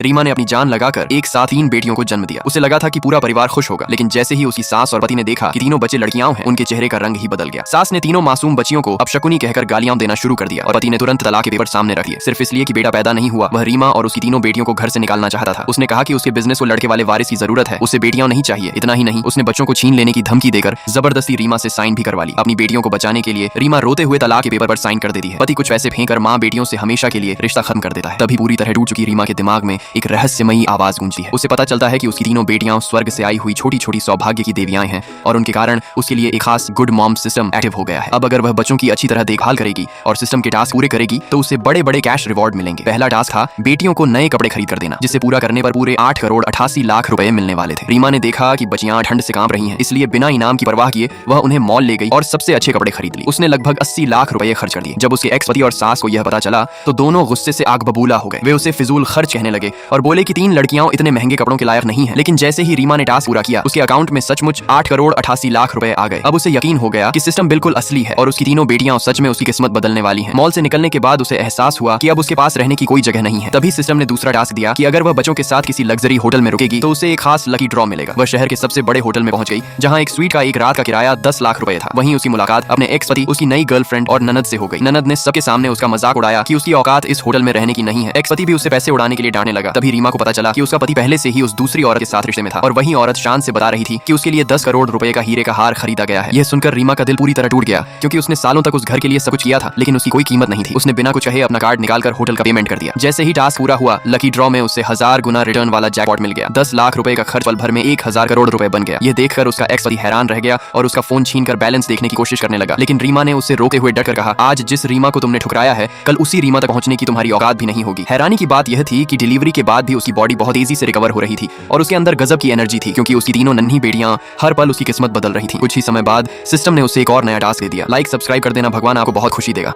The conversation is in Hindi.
रीमा ने अपनी जान लगाकर एक साथ 3 बेटियों को जन्म दिया। उसे लगा था कि पूरा परिवार खुश होगा, लेकिन जैसे ही उसकी सास और पति ने देखा कि तीनों बच्चे लड़कियां हैं, उनके चेहरे का रंग ही बदल गया। सास ने तीनों मासूम बच्चियों को अपशकुनी कहकर गालियां देना शुरू कर दिया और पति ने तुरंत तलाक के पेपर सामने रख दिए, सिर्फ इसलिए कि बेटा पैदा नहीं हुआ। वह रीमा और उसकी तीनों बेटियों को घर से निकालना चाहता था। उसने कहा कि उसके बिजनेस को लड़के वाले वारिस की जरूरत है, उसे बेटियां नहीं चाहिए। इतना ही नहीं, उसने बच्चों को छीन लेने की धमकी देकर जबरदस्ती रीमा से साइन भी करवा ली। अपनी बेटियों को बचाने के लिए रीमा रोते हुए तलाक के पेपर पर साइन कर देती है। पति कुछ पैसे फेंक कर मां बेटियों से हमेशा के लिए रिश्ता खत्म कर देता है। तभी पूरी तरह टूट चुकी रीमा के दिमाग में एक रहस्यमयी आवाज गूंजती है। उसे पता चलता है कि उसकी तीनों बेटियां स्वर्ग से आई हुई छोटी छोटी सौभाग्य की देवियां हैं और उनके कारण उसके लिए एक खास गुड मॉम सिस्टम एक्टिव हो गया है। अब अगर वह बच्चों की अच्छी तरह देखभाल करेगी और सिस्टम के टास्क पूरे करेगी तो उसे बड़े बड़े कैश रिवॉर्ड मिलेंगे। पहला टास्क था बेटियों को नए कपड़े खरीद कर देना, जिसे पूरा करने पर पूरे 8 करोड़ 88 लाख रुपए मिलने वाले थे। रीमा ने देखा कि बच्चियां ठंड से कांप रही हैं, इसलिए बिना इनाम की परवाह किए वह उन्हें मॉल ले गई और सबसे अच्छे कपड़े खरीद ली। उसने लगभग 80 लाख रुपए खर्च कर दिए। जब उसके एक्स पति और सास को यह पता चला तो दोनों गुस्से से आग बबूला हो गए। वे उसे फिजूल खर्च कहने लगे और बोले कि 3 लड़कियां इतने महंगे कपड़ों के लायक नहीं है। लेकिन जैसे ही रीमा ने टास्क पूरा किया, उसके अकाउंट में सचमुच 8 करोड़ 88 लाख रुपए आ गए। अब उसे यकीन हो गया कि सिस्टम बिल्कुल असली है और उसकी तीनों बेटियां सच में उसकी किस्मत बदलने वाली हैं। मॉल से निकलने के बाद उसे एहसास हुआ कि अब उसके पास रहने की कोई जगह नहीं है। तभी सिस्टम ने दूसरा टास्क दिया कि अगर वह बच्चों के साथ किसी लग्जरी होटल में रुकेगी तो उसे एक खास लकी ड्रॉ मिलेगा। वह शहर के सबसे बड़े होटल में पहुंच गई, जहां एक स्वीट का एक रात का किराया 10 लाख रुपए था। वहीं उसकी मुलाकात अपने एक्स पति, उसकी नई गर्लफ्रेंड और ननद से हो गई। ननद ने सबके सामने उसका मजाक उड़ाया कि उसकी औकात इस होटल में रहने की नहीं है। एक्स पति भी उससे पैसे उड़ाने के लिए डांटने लगा। तभी रीमा को पता चला कि उसका पति पहले से ही उस दूसरी औरत के साथ रिश्ते में था और वही औरत शान से बता रही थी कि उसके लिए 10 करोड़ रुपए का हीरे का हार खरीदा गया है। यह सुनकर रीमा का दिल पूरी तरह टूट गया, क्योंकि उसने सालों तक उस घर के लिए सब कुछ किया था, लेकिन उसकी कोई कीमत नहीं थी। उसने बिना कुछ कहे अपना कार्ड निकालकर होटल का पेमेंट कर दिया। जैसे ही टास्क पूरा हुआ, लकी ड्रॉ में उससे 1000 गुना रिटर्न वाला जैकपॉट मिल गया। 10 लाख रुपए का खर्च पल भर में 1000 करोड़ रुपए बन गया। यह देखकर उसका एक्स पति हैरान रह गया और उसका फोन छीनकर बैलेंस देखने की कोशिश करने लगा। लेकिन रीमा ने उससे रोकते हुए डरकर कहा, आज जिस रीमा को तुमने ठुकराया है, कल उसी रीमा तक पहुंचने की तुम्हारी औकात भी नहीं होगी। हैरानी की बात यह थी कि डिलीवरी के बाद भी उसकी बॉडी बहुत तेजी से रिकवर हो रही थी और उसके अंदर गजब की एनर्जी थी, क्योंकि उसकी तीनों नन्ही बेटियां हर पल उसकी किस्मत बदल रही थी। कुछ ही समय बाद सिस्टम ने उसे एक और नया टास्क दे दिया। लाइक सब्सक्राइब कर देना, भगवान आपको बहुत खुशी देगा।